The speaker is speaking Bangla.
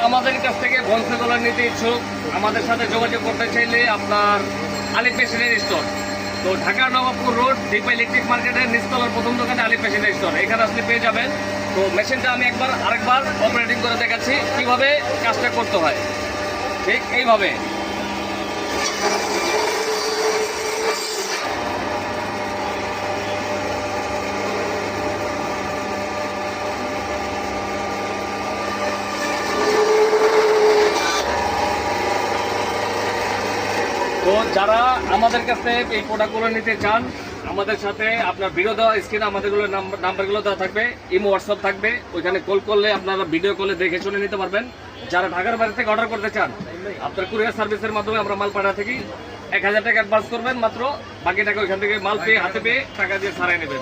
আমাদের কাছ থেকে হোলসেল নিতে ইচ্ছুক আমাদের সাথে যোগাযোগ করতে চাইলে আপনার আলিফ মেশিনের স্টোর, তো ঢাকা নবাবপুর রোড দীপা ইলেকট্রিক মার্কেটের নিচতলার প্রথম দোকানে আলিফ মেশিনের স্টোর, এখানে আসলে পেয়ে যাবেন। তো মেশিনটা আমি আরেকবার অপারেটিং করে দেখাচ্ছি কিভাবে কাজটা করতে হয়। ঠিক এইভাবে তো যারা আমাদের কাছে এই প্রোডাক্টগুলো নিতে চান, আমাদের সাথে আপনার ভিডিও দেওয়া স্ক্রিনে আমাদেরগুলো নাম্বারগুলো দেওয়া থাকবে, ইমো হোয়াটসঅ্যাপ থাকবে, ওইখানে কল করলে আপনারা ভিডিও কলে দেখে শুনে নিতে পারবেন। যারা ঢাকার বাইরে থেকে অর্ডার করতে চান, আপনার কুরিয়ার সার্ভিসের মাধ্যমে আমরা মাল পাঠা থাকি। 1000 টাকা অ্যাডভান্স করবেন মাত্র, বাকি টাকা ওইখান থেকে মাল পেয়ে হাতে পেয়ে টাকা দিয়ে ছাড়াই নেবেন।